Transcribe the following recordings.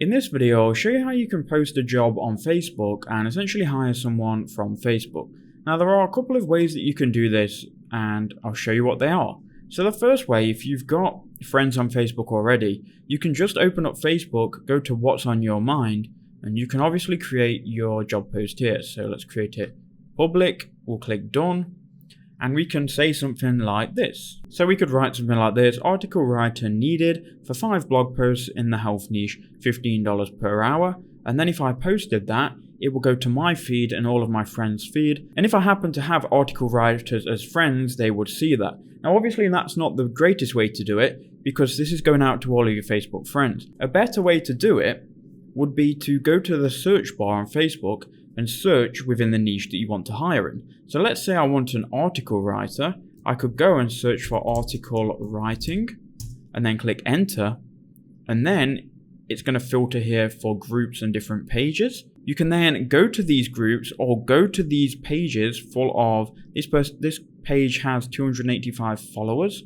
In this video, I'll show you how you can post a job on Facebook and essentially hire someone from Facebook. Now there are a couple of ways that you can do this and I'll show you what they are. So the first way, if you've got friends on Facebook already, you can just open up Facebook, go to what's on your mind, and you can obviously create your job post here. So let's create it public, we'll click done, and we can say something like this. So we could write something like this: article writer needed for 5 blog posts in the health niche, $15 per hour. And then if I posted that, it will go to my feed and all of my friends' feed. And if I happen to have article writers as friends, they would see that. Now obviously that's not the greatest way to do it, because this is going out to all of your Facebook friends. A better way to do it would be to go to the search bar on Facebook and search within the niche that you want to hire in. So let's say I want an article writer. I could go and search for article writing and then click enter, and then it's going to filter here for groups and different pages. You can then go to these groups or go to these pages full of this page has 285 followers,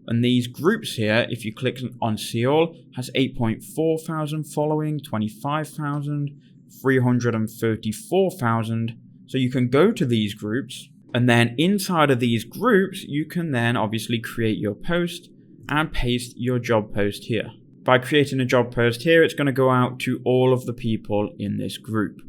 and these groups here, if you click on see all, has 8.4 thousand following, 25,000, 334,000. So you can go to these groups, and then inside of these groups you can then obviously create your post and paste your job post here. By creating a job post here, it's going to go out to all of the people in this group.